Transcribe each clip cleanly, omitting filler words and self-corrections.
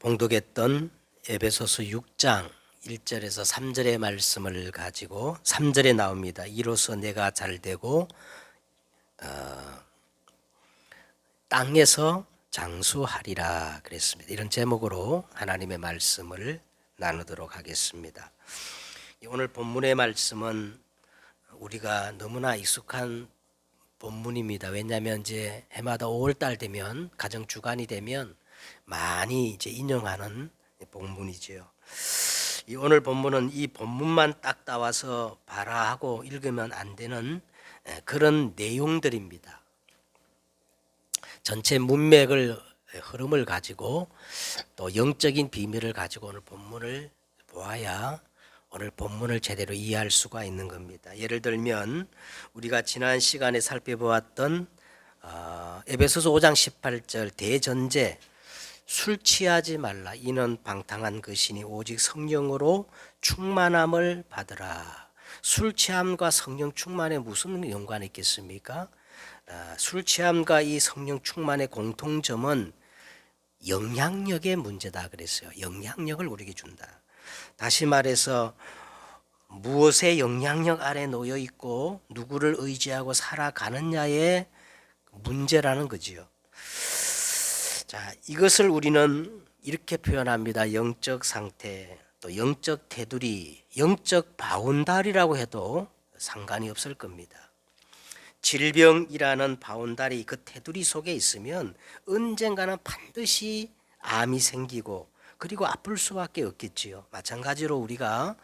봉독했던 에베소서 6장 1절에서 3절의 말씀을 가지고 3절에 나옵니다. 이로써 내가 잘되고 땅에서 장수하리라 그랬습니다. 이런 제목으로 하나님의 말씀을 나누도록 하겠습니다. 오늘 본문의 말씀은 우리가 너무나 익숙한 본문입니다. 왜냐하면 이제 해마다 5월달 되면 가정 주간이 되면 많이 이제 인용하는 본문이지요. 이 오늘 본문은 이 본문만 딱 따와서 봐라 하고 읽으면 안 되는 그런 내용들입니다. 전체 문맥을 흐름을 가지고 또 영적인 비밀을 가지고 오늘 본문을 보아야 오늘 본문을 제대로 이해할 수가 있는 겁니다. 예를 들면 우리가 지난 시간에 살펴보았던 에베소서 5장 18절 대전제 술 취하지 말라 이는 방탕한 것이니 오직 성령으로 충만함을 받으라. 술 취함과 성령 충만에 무슨 연관이 있겠습니까? 술 취함과 이 성령 충만의 공통점은 영향력의 문제다 그랬어요. 영향력을 우리에게 준다. 다시 말해서 무엇의 영향력 아래 놓여 있고 누구를 의지하고 살아가느냐의 문제라는 거지요. 자, 이것을 우리는 이렇게 표현합니다. 영적 상태, 또 영적 테두리, 영적 바운다리라고 해도 상관이 없을 겁니다. 질병이라는 바운다리, 그 테두리 속에 있으면 언젠가는 반드시 암이 생기고 그리고 아플 수밖에 없겠지요. 마찬가지로 우리가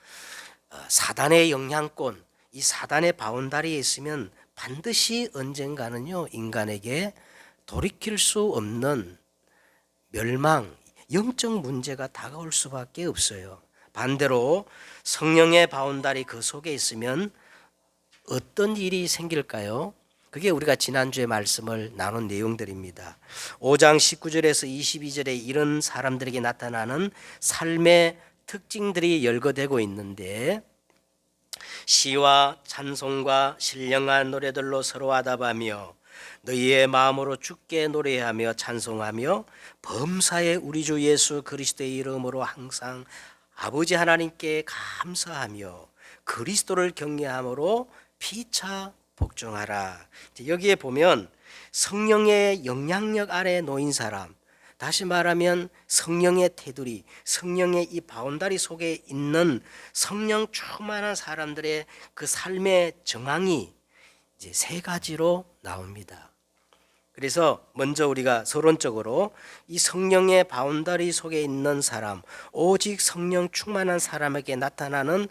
사단의 영향권, 이 사단의 바운다리에 있으면 반드시 언젠가는요 인간에게 돌이킬 수 없는 멸망, 영적 문제가 다가올 수밖에 없어요. 반대로 성령의 바운다리 그 속에 있으면 어떤 일이 생길까요? 그게 우리가 지난주에 말씀을 나눈 내용들입니다. 5장 19절에서 22절에 이런 사람들에게 나타나는 삶의 특징들이 열거되고 있는데 시와 찬송과 신령한 노래들로 서로 화답하며 너희의 마음으로 주께 노래하며 찬송하며 범사의 우리 주 예수 그리스도의 이름으로 항상 아버지 하나님께 감사하며 그리스도를 경외함으로 피차 복종하라. 여기에 보면 성령의 영향력 아래 놓인 사람, 다시 말하면 성령의 테두리, 성령의 이 바운다리 속에 있는 성령 충만한 사람들의 그 삶의 정황이 이제 세 가지로 나옵니다. 그래서 먼저 우리가 서론적으로 이 성령의 바운다리 속에 있는 사람, 오직 성령 충만한 사람에게 나타나는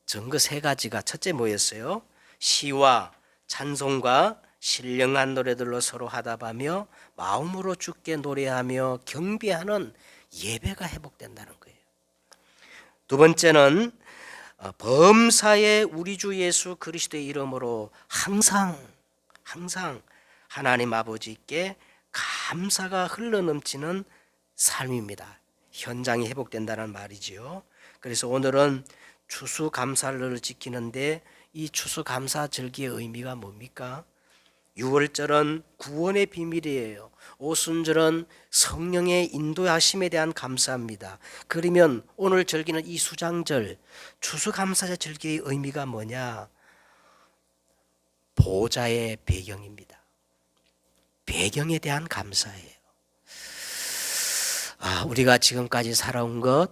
증거 세 가지가 첫째 뭐였어요? 시와 찬송과 신령한 노래들로 서로 화답하며 마음으로 주께 노래하며 경배하는 예배가 회복된다는 거예요. 두 번째는 범사의 우리 주 예수 그리스도의 이름으로 항상 하나님 아버지께 감사가 흘러넘치는 삶입니다. 현장이 회복된다는 말이지요. 그래서 오늘은 추수감사절을 지키는데 이 추수감사절기의 의미가 뭡니까? 6월절은 구원의 비밀이에요. 오순절은 성령의 인도하심에 대한 감사합니다. 그러면 오늘 절기는 이 수장절, 추수감사절 절기의 의미가 뭐냐? 보좌의 배경입니다. 배경에 대한 감사예요. 우리가 지금까지 살아온 것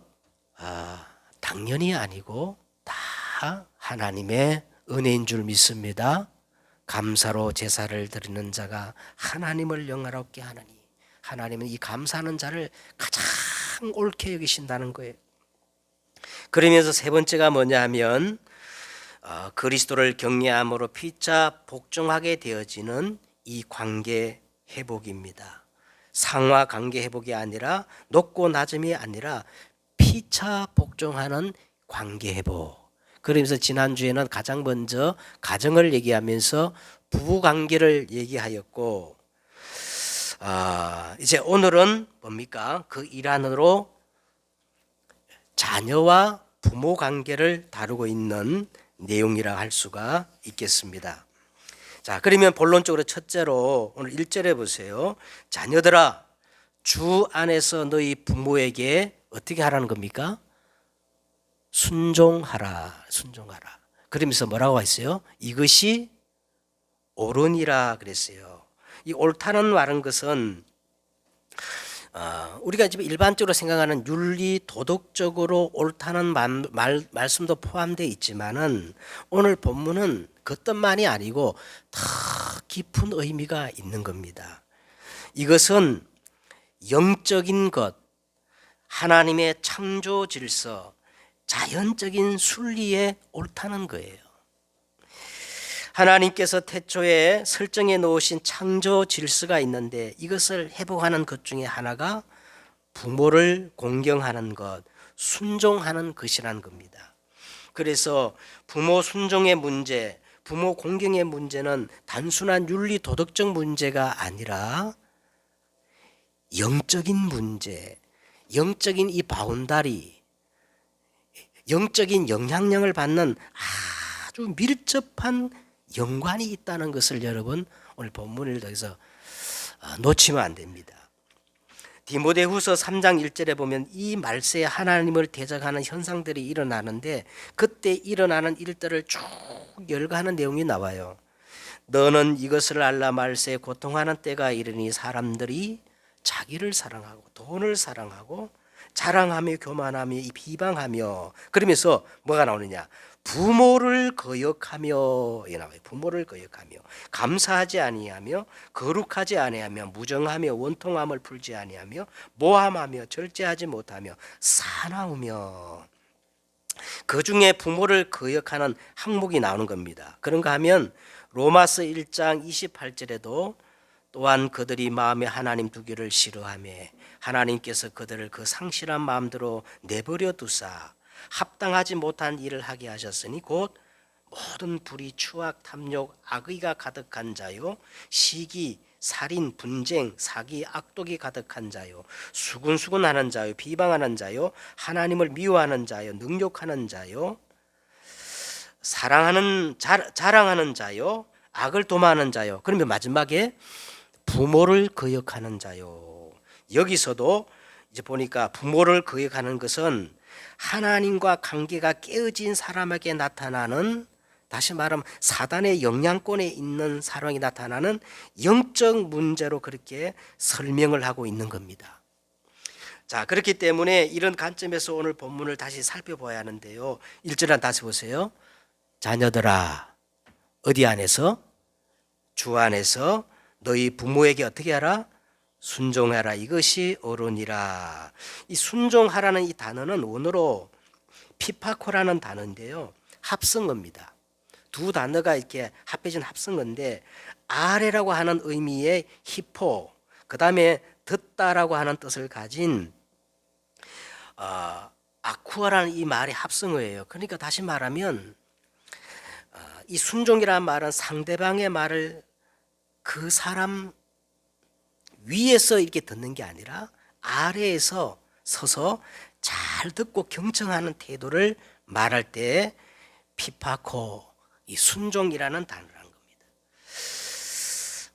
당연히 아니고 다 하나님의 은혜인 줄 믿습니다. 감사로 제사를 드리는 자가 하나님을 영화롭게 하느니 하나님은 이 감사하는 자를 가장 옳게 여기신다는 거예요. 그러면서 세 번째가 뭐냐 하면 그리스도를 경외함으로 피차 복종하게 되어지는 이 관계 회복입니다. 상하 관계 회복이 아니라 높고 낮음이 아니라 피차 복종하는 관계 회복. 그러면서 지난주에는 가장 먼저 가정을 얘기하면서 부부 관계를 얘기하였고 이제 오늘은 뭡니까? 그 일환으로 자녀와 부모 관계를 다루고 있는 내용이라 할 수가 있겠습니다. 자, 그러면 본론적으로 첫째로 오늘 1절에 보세요. 자녀들아 주 안에서 너희 부모에게 어떻게 하라는 겁니까? 순종하라. 순종하라. 그러면서 뭐라고 했어요? 이것이 옳으니라 그랬어요. 이 옳다는 말은 것은 우리가 지금 일반적으로 생각하는 윤리 도덕적으로 옳다는 말씀도 포함되어 있지만은 오늘 본문은 그것만이 아니고 더 깊은 의미가 있는 겁니다. 이것은 영적인 것, 하나님의 창조 질서, 자연적인 순리에 옳다는 거예요. 하나님께서 태초에 설정해 놓으신 창조 질서가 있는데 이것을 회복하는 것 중에 하나가 부모를 공경하는 것, 순종하는 것이라는 겁니다. 그래서 부모 순종의 문제, 부모 공경의 문제는 단순한 윤리 도덕적 문제가 아니라 영적인 문제, 영적인 이 바운다리, 영적인 영향력을 받는 아주 밀접한 연관이 있다는 것을 여러분 오늘 본문을 통해서 놓치면 안 됩니다. 디모데후서 3장 1절에 보면 이 말세에 하나님을 대적하는 현상들이 일어나는데 그때 일어나는 일들을 쭉 열거하는 내용이 나와요. 너는 이것을 알라 말세에 고통하는 때가 이르니 사람들이 자기를 사랑하고 돈을 사랑하고 자랑하며 교만하며 비방하며 그러면서 뭐가 나오느냐? 부모를 거역하며 이 나와요. 부모를 거역하며 감사하지 아니하며 거룩하지 아니하며 무정하며 원통함을 풀지 아니하며 모함하며 절제하지 못하며 사나우며 그 중에 부모를 거역하는 항목이 나오는 겁니다. 그런가 하면 로마서 1장 28절에도 또한 그들이 마음에 하나님 두기를 싫어하며 하나님께서 그들을 그 상실한 마음대로 내버려 두사 합당하지 못한 일을 하게 하셨으니 곧 모든 불의, 추악, 탐욕, 악의가 가득한 자요 시기, 살인, 분쟁, 사기, 악독이 가득한 자요 수군수군하는 자요 비방하는 자요 하나님을 미워하는 자요 능욕하는 자요 자랑하는 자요 악을 도모하는 자요. 그러면 마지막에 부모를 거역하는 자요. 여기서도 이제 보니까 부모를 거역하는 것은 하나님과 관계가 깨어진 사람에게 나타나는, 다시 말하면 사단의 영향권에 있는 사람이 나타나는 영적 문제로 그렇게 설명을 하고 있는 겁니다. 자, 그렇기 때문에 이런 관점에서 오늘 본문을 다시 살펴봐야 하는데요. 1절 다시 보세요. 자녀들아, 어디 안에서? 주 안에서 너희 부모에게 어떻게 하라? 순종하라. 이것이 옳으니라. 이 순종하라는 이 단어는 원어로 피파코라는 단어인데요. 합성어입니다. 두 단어가 이렇게 합해진 합성어인데 아래라고 하는 의미의 히포, 그 다음에 듣다라고 하는 뜻을 가진 아쿠아라는 이 말의 합성어예요. 그러니까 다시 말하면 이 순종이라는 말은 상대방의 말을 그 사람 위에서 이렇게 듣는 게 아니라 아래에서 서서 잘 듣고 경청하는 태도를 말할 때 피파코, 이 순종이라는 단어라는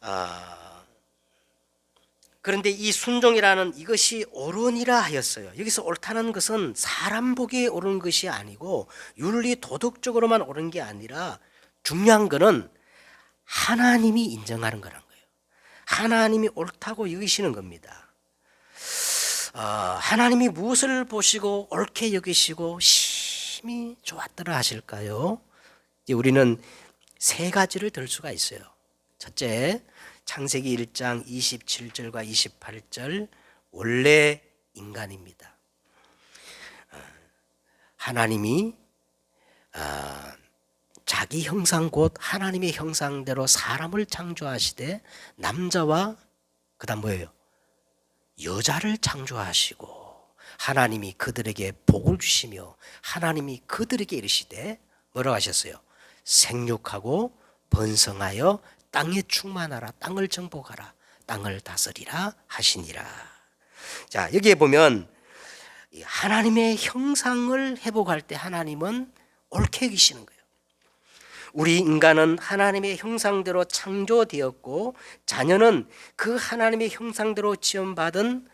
겁니다. 그런데 이 순종이라는 이것이 옳으니라 하였어요. 여기서 옳다는 것은 사람 보기에 옳은 것이 아니고 윤리 도덕적으로만 옳은 게 아니라 중요한 것은 하나님이 인정하는 거란 거예요. 하나님이 옳다고 여기시는 겁니다. 하나님이 무엇을 보시고 옳게 여기시고 심히 좋았더라 하실까요? 우리는 세 가지를 들 수가 있어요. 첫째, 창세기 1장 27절과 28절 원래 인간입니다. 하나님이 자기 형상 곧 하나님의 형상대로 사람을 창조하시되 남자와 그다음 뭐예요? 여자를 창조하시고 하나님이 그들에게 복을 주시며 하나님이 그들에게 이르시되 뭐라고 하셨어요? 생육하고 번성하여 땅에 충만하라, 땅을 정복하라, 땅을 다스리라 하시니라. 자, 여기에 보면 하나님의 형상을 회복할 때 하나님은 옳게 여기시는 거예요. 우리 인간은 하나님의 형상대로 창조되었고 자녀는 그 하나님의 형상대로 지음받은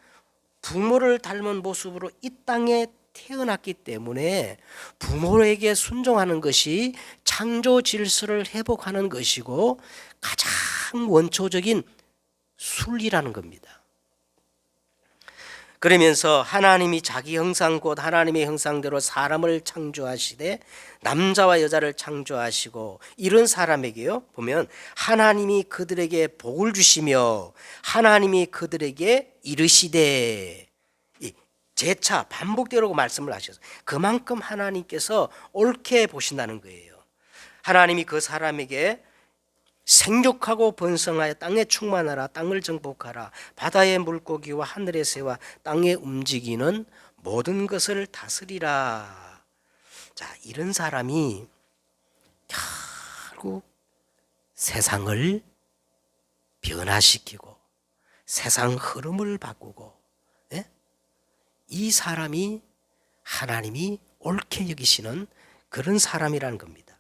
부모를 닮은 모습으로 이 땅에 태어났기 때문에 부모에게 순종하는 것이 창조 질서를 회복하는 것이고 가장 원초적인 순리라는 겁니다. 그러면서 하나님이 자기 형상 곧 하나님의 형상대로 사람을 창조하시되 남자와 여자를 창조하시고 이런 사람에게요 보면 하나님이 그들에게 복을 주시며 하나님이 그들에게 이르시되 재차 반복되라고 말씀을 하셔서 그만큼 하나님께서 옳게 보신다는 거예요. 하나님이 그 사람에게 생육하고 번성하여 땅에 충만하라, 땅을 정복하라, 바다의 물고기와 하늘의 새와 땅에 움직이는 모든 것을 다스리라. 자, 이런 사람이 결국 세상을 변화시키고 세상 흐름을 바꾸고, 예? 이 사람이 하나님이 옳게 여기시는 그런 사람이라는 겁니다.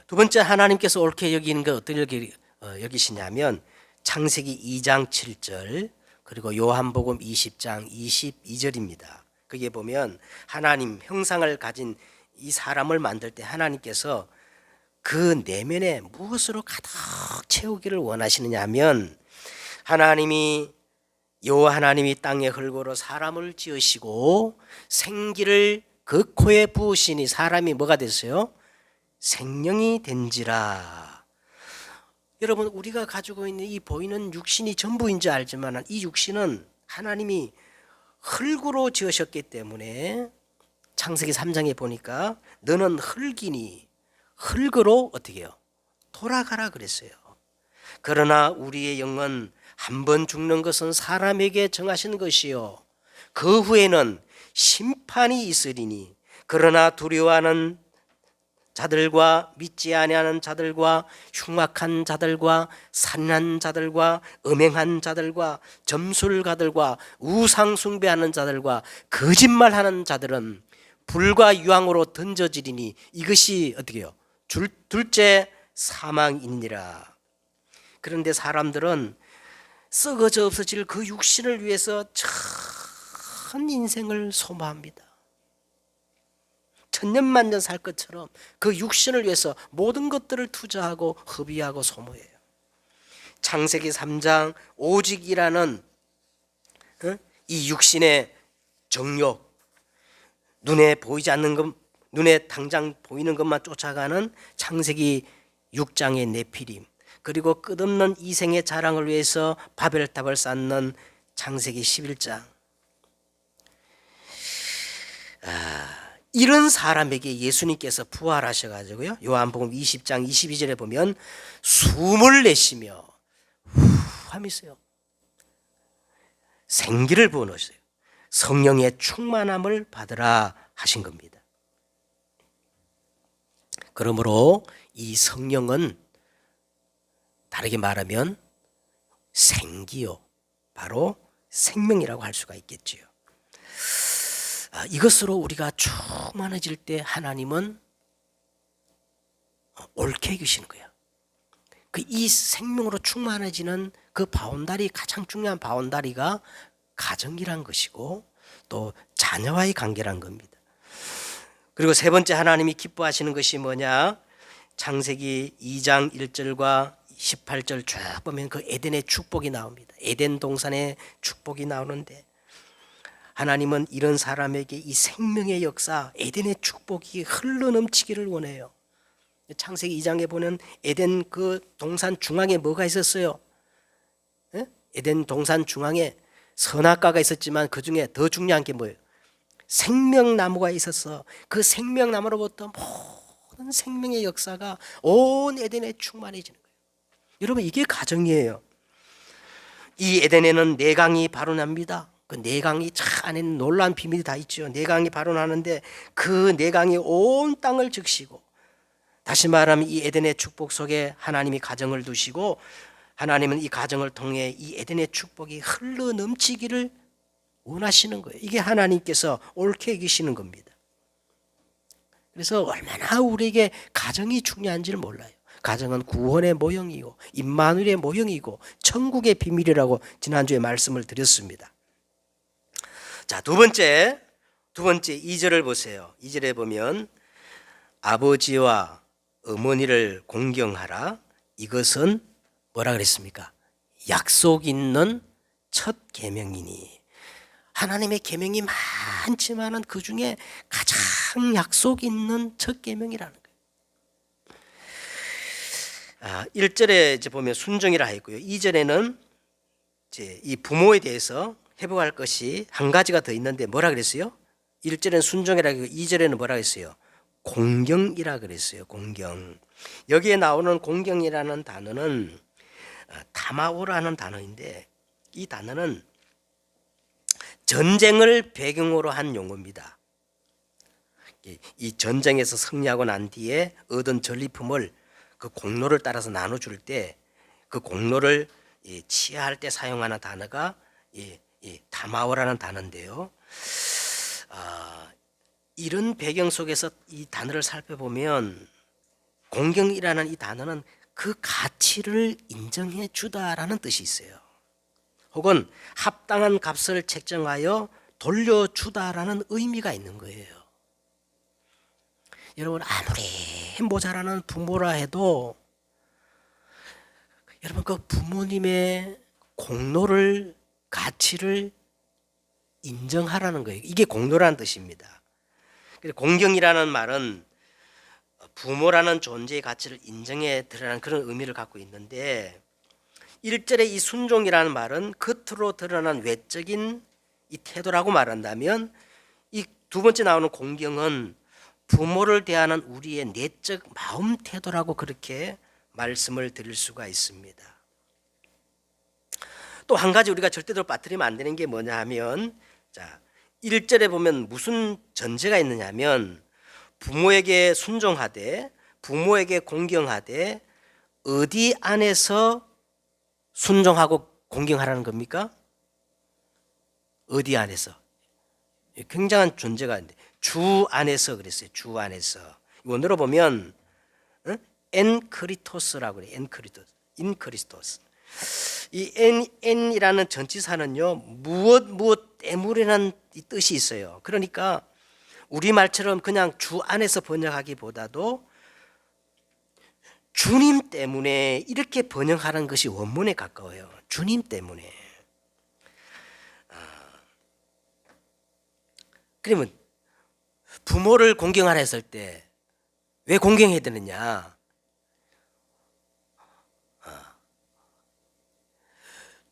두 번째, 하나님께서 옳게 여기는 것 어떻게 여기시냐면 창세기 2장 7절 그리고 요한복음 20장 22절입니다. 거기에 보면 하나님 형상을 가진 이 사람을 만들 때 하나님께서 그 내면에 무엇으로 가득 채우기를 원하시느냐 하면 여호와 하나님이 땅의 흙으로 사람을 지으시고 생기를 그 코에 부으시니 사람이 뭐가 됐어요? 생명이 된지라. 여러분, 우리가 가지고 있는 이 보이는 육신이 전부인 줄 알지만 이 육신은 하나님이 흙으로 지으셨기 때문에 창세기 3장에 보니까 너는 흙이니 흙으로 어떻게 해요? 돌아가라 그랬어요. 그러나 우리의 영은 한 번 죽는 것은 사람에게 정하신 것이요 그 후에는 심판이 있으리니 그러나 두려워하는 자들과 믿지 아니하는 자들과 흉악한 자들과 산난 자들과 음행한 자들과 점술가들과 우상 숭배하는 자들과 거짓말하는 자들은 불과 유황으로 던져지리니 이것이 어떻게 해요? 둘째 사망이니라. 그런데 사람들은 썩어져 없어질 그 육신을 위해서 전 인생을 소모합니다. 천년만년 살 것처럼 그 육신을 위해서 모든 것들을 투자하고 허비하고 소모해요. 창세기 3장 오직이라는 이 육신의 정욕, 눈에 보이지 않는 것, 눈에 당장 보이는 것만 쫓아가는 창세기 6장의 네피림, 그리고 끝없는 이생의 자랑을 위해서 바벨탑을 쌓는 창세기 11장. 이런 사람에게 예수님께서 부활하셔가지고요 요한복음 20장 22절에 보면 숨을 내쉬며 하면서요 생기를 부어놓으세요. 성령의 충만함을 받으라 하신 겁니다. 그러므로 이 성령은 다르게 말하면 생기요 바로 생명이라고 할 수가 있겠지요. 이것으로 우리가 충만해질 때 하나님은 옳게 해주시는 거예요. 이 생명으로 충만해지는 그 바운다리, 가장 중요한 바운다리가 가정이란 것이고 또 자녀와의 관계란 겁니다. 그리고 세 번째 하나님이 기뻐하시는 것이 뭐냐? 창세기 2장 1절과 18절 쭉 보면 그 에덴의 축복이 나옵니다. 에덴 동산의 축복이 나오는데 하나님은 이런 사람에게 이 생명의 역사, 에덴의 축복이 흘러넘치기를 원해요. 창세기 2장에 보면 에덴 그 동산 중앙에 뭐가 있었어요? 에덴 동산 중앙에 선악과가 있었지만 그 중에 더 중요한 게 뭐예요? 생명나무가 있었어. 그 생명나무로부터 모든 생명의 역사가 온 에덴에 충만해지는 거예요. 여러분, 이게 가정이에요. 이 에덴에는 내강이 발원합니다. 그 내강이 안에는 놀라운 비밀이 다 있죠. 내강이 발원하는데 그 내강이 온 땅을 적시고, 다시 말하면 이 에덴의 축복 속에 하나님이 가정을 두시고 하나님은 이 가정을 통해 이 에덴의 축복이 흘러 넘치기를 원하시는 거예요. 이게 하나님께서 옳게 여기시는 겁니다. 그래서 얼마나 우리에게 가정이 중요한지를 몰라요. 가정은 구원의 모형이고 임마누엘의 모형이고 천국의 비밀이라고 지난주에 말씀을 드렸습니다. 자, 두 번째 2절을 보세요. 2절에 보면 아버지와 어머니를 공경하라. 이것은 뭐라 그랬습니까? 약속 있는 첫 계명이니. 하나님의 계명이 많지만은 그 중에 가장 약속 있는 첫 계명이라는 거예요. 1절에 이제 보면 순종이라 했고요. 2절에는 이제 이 부모에 대해서 회복할 것이 한 가지가 더 있는데 뭐라 그랬어요? 1절에는 순종이라 했고 2절에는 뭐라 그랬어요? 공경이라 그랬어요. 공경. 여기에 나오는 공경이라는 단어는 다마오라는 단어인데 이 단어는 전쟁을 배경으로 한 용어입니다. 이 전쟁에서 승리하고 난 뒤에 얻은 전리품을 그 공로를 따라서 나눠줄 때 그 공로를 치하할 때 사용하는 단어가 이 다마오라는 단어인데요. 이런 배경 속에서 이 단어를 살펴보면 공경이라는 이 단어는 그 가치를 인정해 주다라는 뜻이 있어요. 혹은 합당한 값을 책정하여 돌려주다라는 의미가 있는 거예요. 여러분 아무리 모자라는 부모라 해도 여러분 그 부모님의 공로를 가치를 인정하라는 거예요. 이게 공로라는 뜻입니다. 공경이라는 말은 부모라는 존재의 가치를 인정해 드리라는 그런 의미를 갖고 있는데 1절의 이 순종이라는 말은 겉으로 드러난 외적인 이 태도라고 말한다면 이 두 번째 나오는 공경은 부모를 대하는 우리의 내적 마음 태도라고 그렇게 말씀을 드릴 수가 있습니다. 또 한 가지 우리가 절대로 빠뜨리면 안 되는 게 뭐냐 하면 자 1절에 보면 무슨 전제가 있느냐 하면 부모에게 순종하되 부모에게 공경하되 어디 안에서 순종하고 공경하라는 겁니까? 어디 안에서? 굉장한 존재가 있는데 주 안에서 그랬어요. 주 안에서. 원어로 보면 엔크리토스라고 그래요. 엔크리토스. 인크리스토스. 이 엔이라는 전치사는요. 무엇 때문이라는 뜻이 있어요. 그러니까 우리말처럼 그냥 주 안에서 번역하기보다도 주님 때문에 이렇게 번역하는 것이 원문에 가까워요. 주님 때문에. 그러면 부모를 공경하라 했을 때 왜 공경해야 되느냐?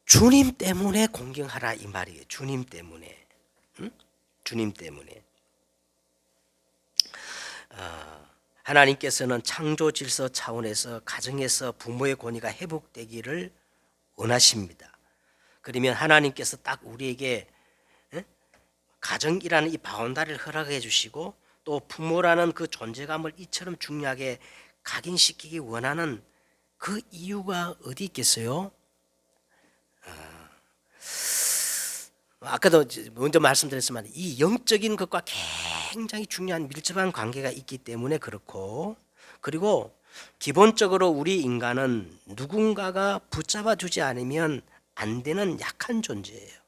주님 때문에 공경하라 이 말이에요. 주님 때문에. 응? 주님 때문에. 하나님께서는 창조 질서 차원에서 가정에서 부모의 권위가 회복되기를 원하십니다. 그러면 하나님께서 딱 우리에게 가정이라는 이 바운다리를 허락해 주시고 또 부모라는 그 존재감을 이처럼 중요하게 각인시키기 원하는 그 이유가 어디 있겠어요? 아까도 먼저 말씀드렸지만 이 영적인 것과 굉장히 중요한 밀접한 관계가 있기 때문에 그렇고 그리고 기본적으로 우리 인간은 누군가가 붙잡아 주지 않으면 안 되는 약한 존재예요.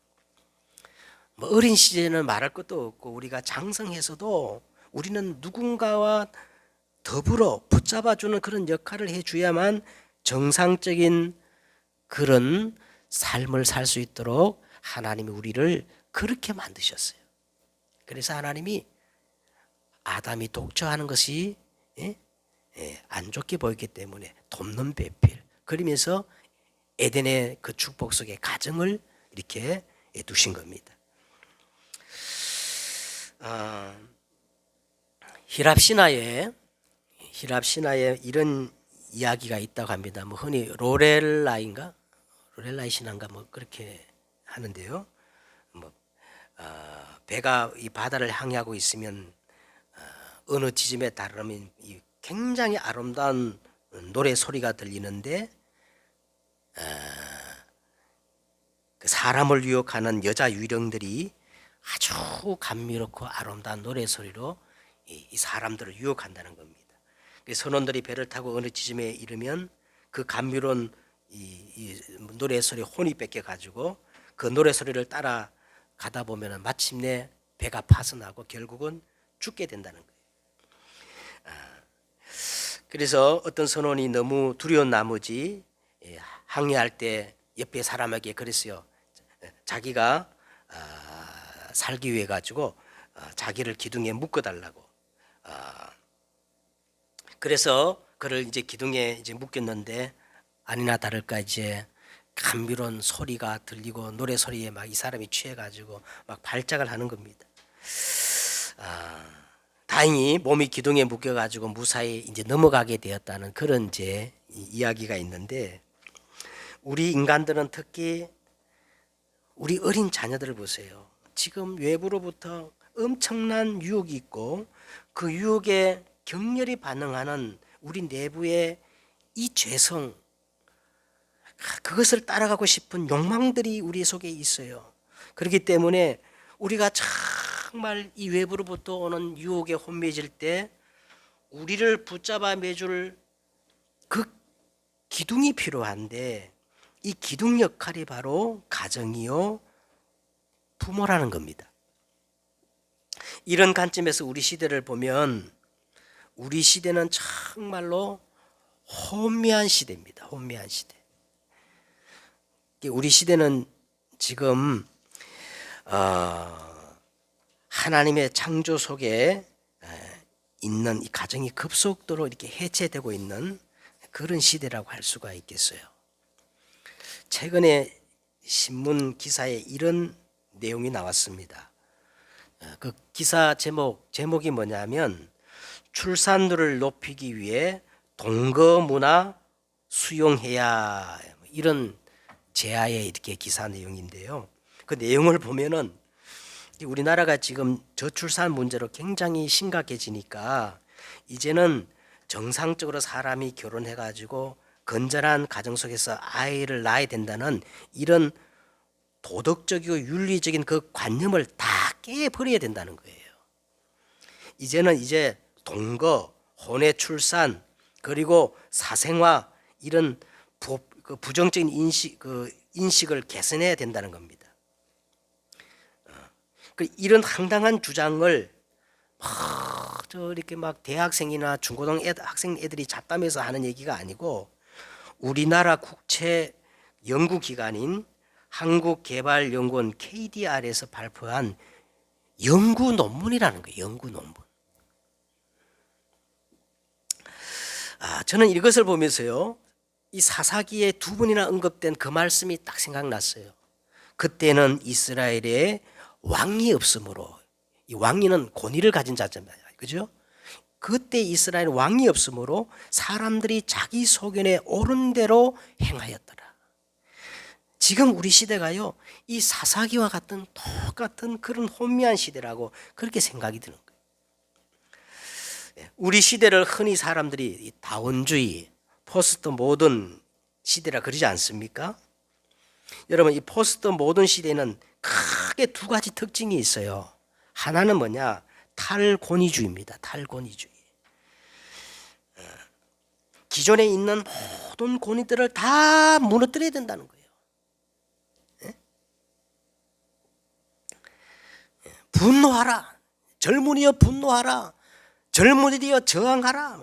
뭐 어린 시절에는 말할 것도 없고 우리가 장성해서도 우리는 누군가와 더불어 붙잡아 주는 그런 역할을 해줘야만 정상적인 그런 삶을 살 수 있도록 하나님이 우리를 그렇게 만드셨어요. 그래서 하나님이 아담이 독처하는 것이 안 좋게 보였기 때문에 돕는 배필 그러면서 에덴의 그 축복 속에 가정을 이렇게 두신 겁니다. 히랍 신화에 이런 이야기가 있다고 합니다. 뭐 흔히 로렐라이 신화인가 뭐 그렇게 하는데요. 뭐 배가 이 바다를 항해하고 있으면 어느 지점에 다르면 이 굉장히 아름다운 노래 소리가 들리는데 그 사람을 유혹하는 여자 유령들이 아주 감미롭고 아름다운 노래 소리로 이 사람들을 유혹한다는 겁니다. 선원들이 배를 타고 어느 지점에 이르면 그 감미로운 이 노래 소리 혼이 뺏겨 가지고 그 노래 소리를 따라 가다 보면은 마침내 배가 파손하고 결국은 죽게 된다는 거예요. 그래서 어떤 선원이 너무 두려운 나머지 항해할 때 옆에 사람에게 그랬어요. 자기가 살기 위해 가지고 자기를 기둥에 묶어달라고. 그래서 그를 이제 기둥에 이제 묶였는데 아니나 다를까 이제 감미로운 소리가 들리고 노래 소리에 막 이 사람이 취해가지고 막 발작을 하는 겁니다. 다행히 몸이 기둥에 묶여가지고 무사히 이제 넘어가게 되었다는 그런 이제 이야기가 있는데, 우리 인간들은 특히 우리 어린 자녀들을 보세요. 지금 외부로부터 엄청난 유혹이 있고 그 유혹에 격렬히 반응하는 우리 내부의 이 죄성, 그것을 따라가고 싶은 욕망들이 우리 속에 있어요. 그렇기 때문에 우리가 정말 이 외부로부터 오는 유혹에 혼미해질 때 우리를 붙잡아 매줄 그 기둥이 필요한데, 이 기둥 역할이 바로 가정이요 부모라는 겁니다. 이런 관점에서 우리 시대를 보면 우리 시대는 정말로 혼미한 시대입니다. 혼미한 시대. 우리 시대는 지금 하나님의 창조 속에 있는 이 가정이 급속도로 이렇게 해체되고 있는 그런 시대라고 할 수가 있겠어요. 최근에 신문 기사에 이런 내용이 나왔습니다. 그 기사 제목이 뭐냐면 출산율을 높이기 위해 동거 문화 수용해야, 이런 제아의 이렇게 기사 내용인데요. 그 내용을 보면은 우리나라가 지금 저출산 문제로 굉장히 심각해지니까 이제는 정상적으로 사람이 결혼해 가지고 건전한 가정 속에서 아이를 낳아야 된다는 이런 도덕적이고 윤리적인 그 관념을 다 깨버려야 된다는 거예요. 이제는 이제 동거, 혼외 출산, 그리고 사생화, 이런 부정적인 인식을 개선해야 된다는 겁니다. 이런 황당한 주장을 이렇게 막 대학생이나 중고등 학생 애들이 잡담해서 하는 얘기가 아니고 우리나라 국채 연구기관인 한국개발연구원 KDR에서 발표한 연구 논문이라는 거예요. 연구 논문. 저는 이것을 보면서요, 이 사사기에 두 번이나 언급된 그 말씀이 딱 생각났어요. 그때는 이스라엘에 왕이 없으므로, 이 왕위는 권위를 가진 자잖아요. 그죠? 그때 이스라엘 왕이 없으므로 사람들이 자기 소견에 옳은 대로 행하였더라. 지금 우리 시대가요, 이 사사기와 같은 똑같은 그런 혼미한 시대라고 그렇게 생각이 드는 거예요. 우리 시대를 흔히 사람들이 다원주의, 포스트 모던 시대라 그러지 않습니까? 여러분, 이 포스트 모던 시대는 크게 두 가지 특징이 있어요. 하나는 뭐냐? 탈권위주의입니다. 탈권위주의. 기존에 있는 모든 권위들을 다 무너뜨려야 된다는 거예요. 분노하라. 젊은이여 분노하라. 젊은이여 저항하라.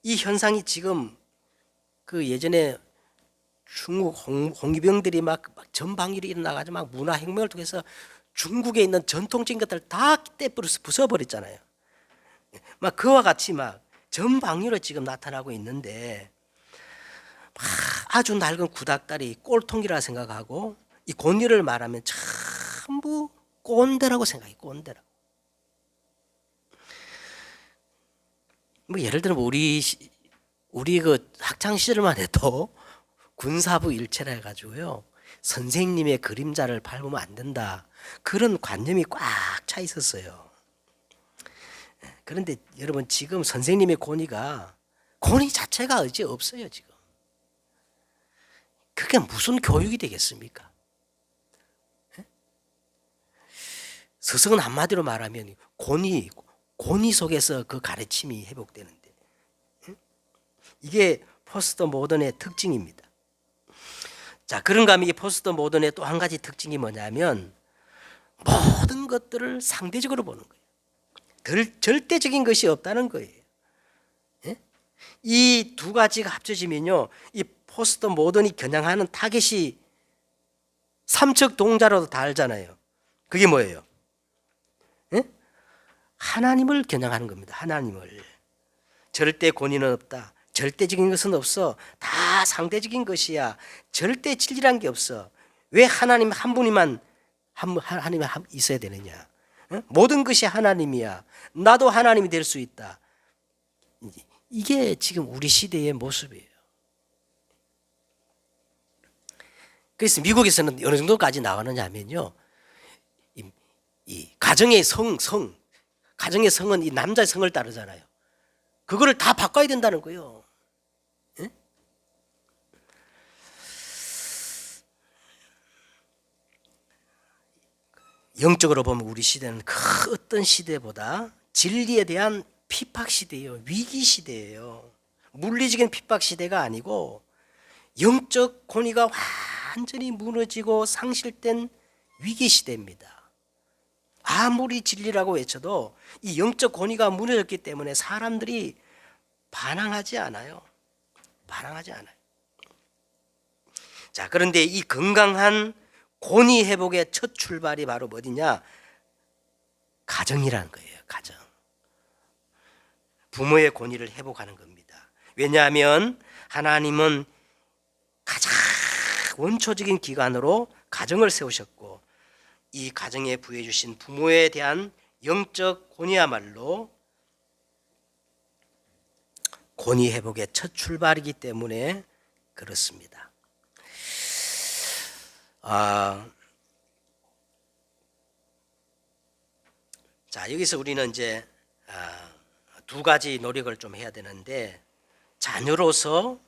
이 현상이 지금 그 예전에 중국 홍위병들이 막 전방위로 일어나가지고 막 문화혁명을 통해서 중국에 있는 전통적인 것들 다 부숴버렸잖아요. 막 그와 같이 막 전방위로 지금 나타나고 있는데, 아주 낡은 구닥다리 꼴통이라 생각하고 이 권위를 말하면 전부 꼰대라고 생각해. 꼰대라고. 뭐 예를 들면 우리 그 학창 시절만 해도 군사부 일체라 해가지고요, 선생님의 그림자를 밟으면 안 된다, 그런 관념이 꽉 차 있었어요. 그런데 여러분, 지금 선생님의 권위 자체가 어째 없어요. 지금 그게 무슨 교육이 되겠습니까? 서성은 한마디로 말하면 권위 속에서 그 가르침이 회복되는데, 이게 포스트 모던의 특징입니다. 자, 그런가 하면 이 포스트 모던의 또 한 가지 특징이 뭐냐면 모든 것들을 상대적으로 보는 거예요. 절대적인 것이 없다는 거예요. 예? 이 두 가지가 합쳐지면요, 이 포스트 모던이 겨냥하는 타겟이 삼척 동자로도 다 알잖아요. 그게 뭐예요? 예? 하나님을 겨냥하는 겁니다. 하나님을. 절대 권위는 없다. 절대적인 것은 없어. 다 상대적인 것이야. 절대 진리란 게 없어. 왜 하나님 한 분이만 하나님이 있어야 되느냐? 어? 모든 것이 하나님이야. 나도 하나님이 될 수 있다. 이게 지금 우리 시대의 모습이에요. 그래서 미국에서는 어느 정도까지 나가느냐면요, 이 가정의 가정의 성은 이 남자의 성을 따르잖아요. 그거를 다 바꿔야 된다는 거예요. 예? 영적으로 보면 우리 시대는 그 어떤 시대보다 진리에 대한 핍박 시대예요. 위기 시대예요. 물리적인 핍박 시대가 아니고 영적 권위가 완전히 무너지고 상실된 위기 시대입니다. 아무리 진리라고 외쳐도 이 영적 권위가 무너졌기 때문에 사람들이 반항하지 않아요. 반항하지 않아요. 자, 그런데 이 건강한 권위 회복의 첫 출발이 바로 어디냐? 가정이라는 거예요. 가정. 부모의 권위를 회복하는 겁니다. 왜냐하면 하나님은 가장 원초적인 기관으로 가정을 세우셨고, 이 가정에 부여해 주신 부모에 대한 영적 권위야말로 권위 회복의 첫 출발이기 때문에 그렇습니다. 자, 여기서 우리는 이제 두 가지 노력을 좀 해야 되는데, 자녀로서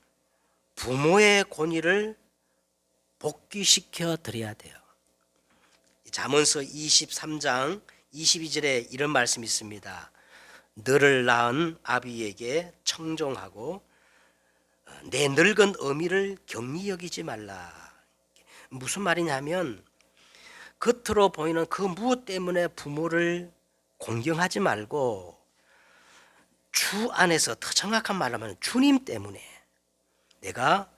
부모의 권위를 복귀시켜 드려야 돼요. 잠언서 23장 22절에 이런 말씀이 있습니다. 너를 낳은 아비에게 청종하고 내 늙은 어미를 경히 여기지 말라. 무슨 말이냐면 겉으로 보이는 그 무엇 때문에 부모를 공경하지 말고 주 안에서 더 정확한 말로 하면 주님 때문에 내가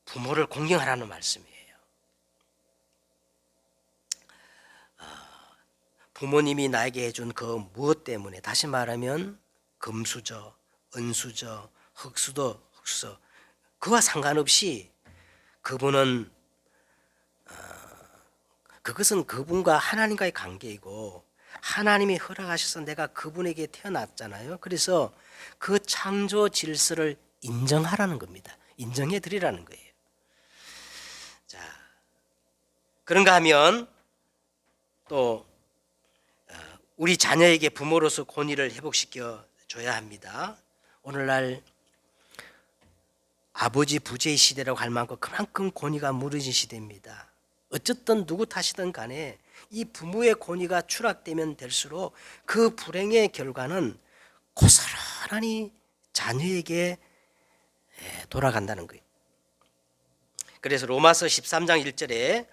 부모를 공경하라는 말씀이에요. 부모님이 나에게 해준 그 무엇 때문에, 다시 말하면 금수저, 은수저, 흙수저, 그와 상관없이 그분은 그것은 그분과 하나님과의 관계이고 하나님이 허락하셔서 내가 그분에게 태어났잖아요. 그래서 그 창조 질서를 인정하라는 겁니다. 인정해 드리라는 거예요. 자, 그런가 하면 또 우리 자녀에게 부모로서 권위를 회복시켜 줘야 합니다. 오늘날 아버지 부재의 시대라고 할 만큼 그만큼 권위가 무너진 시대입니다. 어쨌든 누구 탓이든 간에 이 부모의 권위가 추락되면 될수록 그 불행의 결과는 고스란히 자녀에게 돌아간다는 거예요. 그래서 로마서 13장 1절에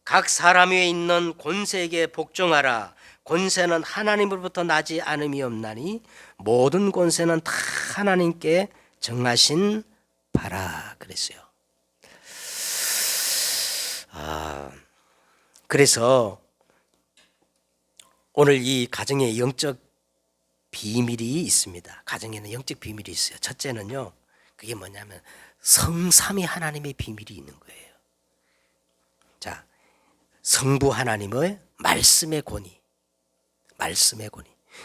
각 사람 위에 있는 권세에게 복종하라. 권세는 하나님으로부터 나지 않음이 없나니 모든 권세는 다 하나님께 정하신 바라 그랬어요. 그래서 오늘 이 가정에 영적 비밀이 있습니다. 가정에는 영적 비밀이 있어요. 첫째는요, 그게 뭐냐면 성삼위 하나님의 비밀이 있는 거예요. 자, 성부 하나님의 말씀의 권위,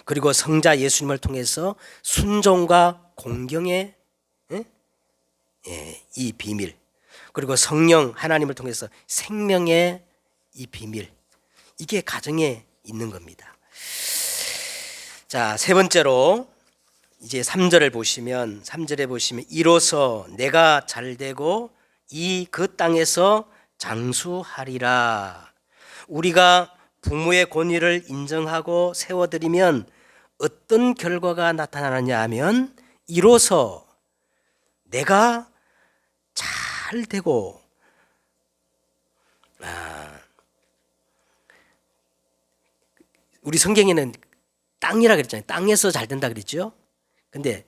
그리고 성자 예수님을 통해서 순종과 공경의 이 비밀, 그리고 성령 하나님을 통해서 생명의 이 비밀, 이게 가정에 있는 겁니다. 자, 세 번째로 이제 3절에 보시면 이로써 내가 잘되고 이 그 땅에서 장수하리라. 우리가 부모의 권위를 인정하고 세워드리면 어떤 결과가 나타나느냐 하면 이로써 내가 잘 되고 우리 성경에는 땅이라 그랬잖아요. 땅에서 잘 된다 그랬죠. 근데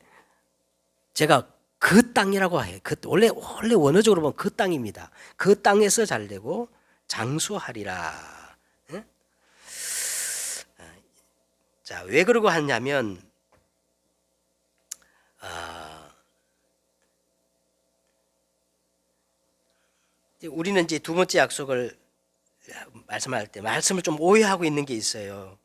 제가 그 땅이라고 해요. 원래 원어적으로 보면 그 땅입니다. 그 땅에서 잘 되고 장수하리라. 예? 자, 왜 그러고 하냐면 우리는 이제 두 번째 약속을 말씀할 때 말씀을 좀 오해하고 있는 게 있어요.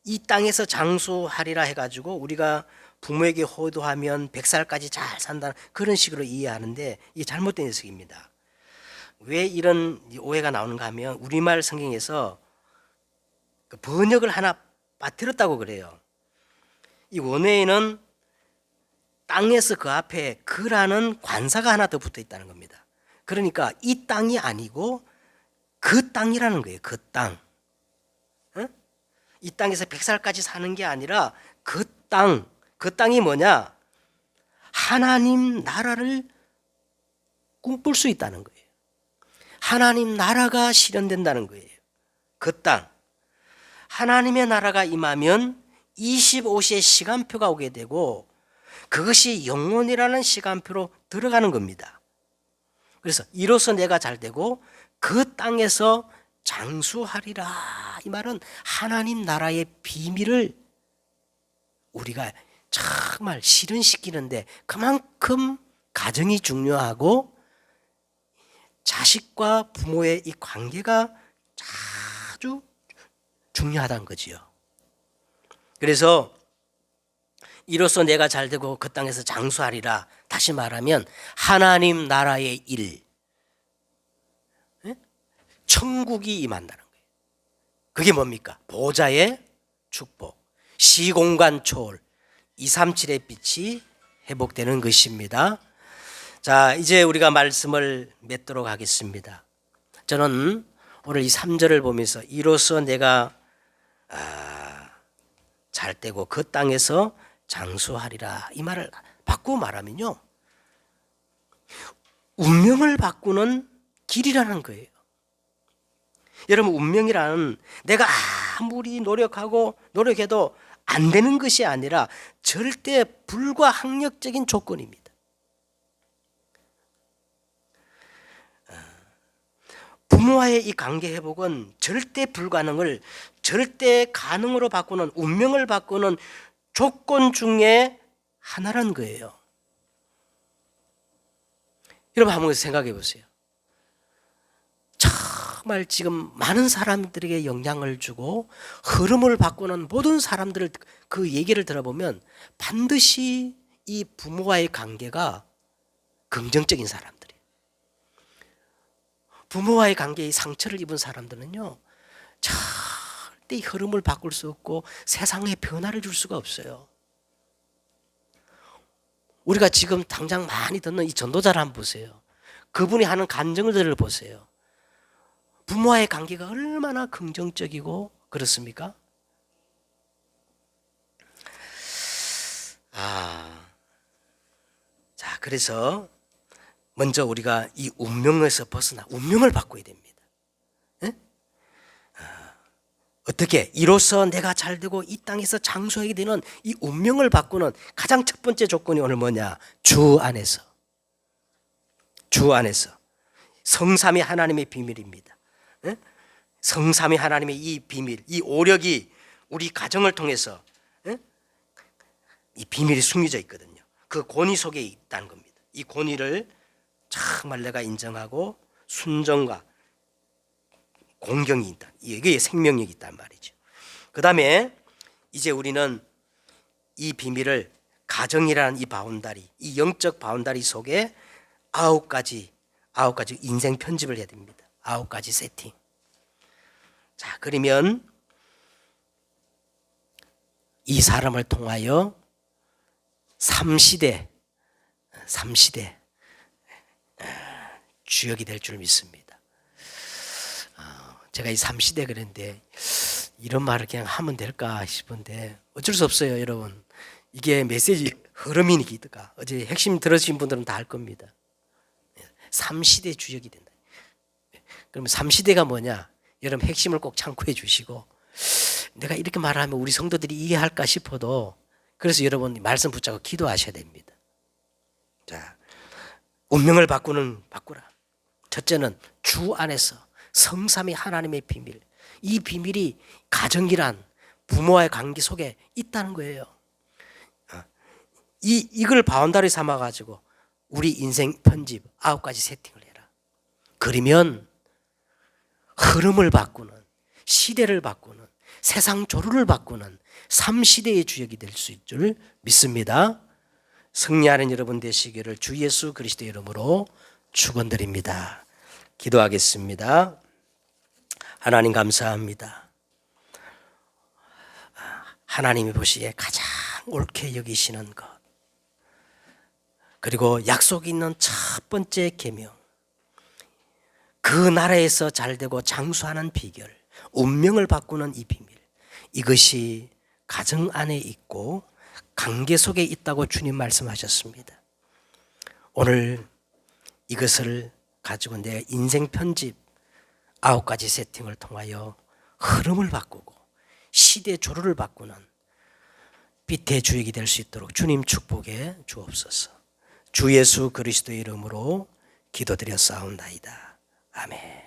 이 땅에서 장수하리라 해가지고 우리가 부모에게 호도하면 100살까지 잘 산다는 그런 식으로 이해하는데 이게 잘못된 해석입니다. 왜 이런 오해가 나오는가 하면 우리말 성경에서 그 번역을 하나 빠뜨렸다고 그래요. 이 원어에는 땅에서 그 앞에 그라는 관사가 하나 더 붙어 있다는 겁니다. 그러니까 이 땅이 아니고 그 땅이라는 거예요. 그 땅. 이 땅에서 100살까지 사는 게 아니라 그 땅. 그 땅이 뭐냐? 하나님 나라를 꿈꿀 수 있다는 거예요. 하나님 나라가 실현된다는 거예요. 그 땅. 하나님의 나라가 임하면 25시의 시간표가 오게 되고 그것이 영원이라는 시간표로 들어가는 겁니다. 그래서 이로써 내가 잘 되고 그 땅에서 장수하리라. 이 말은 하나님 나라의 비밀을 우리가 정말 실현시키는데 그만큼 가정이 중요하고 자식과 부모의 이 관계가 아주 중요하다는 거지요. 그래서 이로써 내가 잘 되고 그 땅에서 장수하리라. 다시 말하면 하나님 나라의 일, 천국이 임한다는 거예요. 그게 뭡니까? 보좌의 축복, 시공간 초월, 237의 빛이 회복되는 것입니다. 자, 이제 우리가 말씀을 맺도록 하겠습니다. 저는 오늘 이 3절을 보면서 이로써 내가 잘 되고 그 땅에서 장수하리라. 이 말을 바꾸고 말하면요, 운명을 바꾸는 길이라는 거예요. 여러분, 운명이란 내가 아무리 노력해도 안 되는 것이 아니라 절대 불가항력적인 조건입니다. 부모와의 이 관계 회복은 절대 불가능을 절대 가능으로 바꾸는, 운명을 바꾸는 조건 중에 하나라는 거예요. 여러분 한번 생각해 보세요. 정말 지금 많은 사람들에게 영향을 주고 흐름을 바꾸는 모든 사람들을 그 얘기를 들어보면 반드시 이 부모와의 관계가 긍정적인 사람들이에요. 부모와의 관계에 상처를 입은 사람들은요, 절대 흐름을 바꿀 수 없고 세상에 변화를 줄 수가 없어요. 우리가 지금 당장 많이 듣는 이 전도자를 한번 보세요. 그분이 하는 간증들을 보세요. 부모와의 관계가 얼마나 긍정적이고 그렇습니까? 자, 그래서 먼저 우리가 이 운명에서 벗어나 운명을 바꿔야 됩니다. 네? 어떻게? 이로써 내가 잘 되고 이 땅에서 장수하게 되는 이 운명을 바꾸는 가장 첫 번째 조건이 오늘 뭐냐? 주 안에서. 주 안에서. 성삼위 하나님의 비밀입니다. 네? 성삼위 하나님의 이 비밀, 이 오력이 우리 가정을 통해서 이 비밀이 숨겨져 있거든요. 그 권위 속에 있다는 겁니다. 이 권위를 정말 내가 인정하고 순종과 공경이 있다. 이게 생명력이 있단 말이죠. 그 다음에 이제 우리는 이 비밀을 가정이라는 이 바운다리, 이 영적 바운다리 속에 9가지 인생 편집을 해야 됩니다. 9가지 세팅. 자, 그러면 이 사람을 통하여 3시대 주역이 될 줄 믿습니다. 제가 이 3시대 그랬는데 이런 말을 그냥 하면 될까 싶은데 어쩔 수 없어요, 여러분. 이게 메시지 흐름이니까. 어제 핵심 들으신 분들은 다 알 겁니다. 3시대 주역이 된다. 그러면 3시대가 뭐냐? 여러분 핵심을 꼭 참고해 주시고, 내가 이렇게 말하면 우리 성도들이 이해할까 싶어도, 그래서 여러분 말씀 붙잡고 기도하셔야 됩니다. 자, 운명을 바꾸라. 첫째는 주 안에서 성삼위 하나님의 비밀. 이 비밀이 가정이란 부모와의 관계 속에 있다는 거예요. 이걸 바운다리 삼아가지고 우리 인생 편집 9가지 세팅을 해라. 그러면 흐름을 바꾸는, 시대를 바꾸는, 세상 조류를 바꾸는 3시대의 주역이 될 수 있을 줄 믿습니다. 승리하는 여러분 되시기를 주 예수 그리스도의 이름으로 축원드립니다. 기도하겠습니다. 하나님 감사합니다. 하나님이 보시기에 가장 옳게 여기시는 것, 그리고 약속 있는 첫 번째 계명, 그 나라에서 잘되고 장수하는 비결, 운명을 바꾸는 이 비밀, 이것이 가정 안에 있고 관계 속에 있다고 주님 말씀하셨습니다. 오늘 이것을 가지고 내 인생 편집 9가지 세팅을 통하여 흐름을 바꾸고 시대 조류를 바꾸는 빛의 주역이 될 수 있도록 주님 축복해 주옵소서. 주 예수 그리스도의 이름으로 기도드렸사옵나이다. 아멘.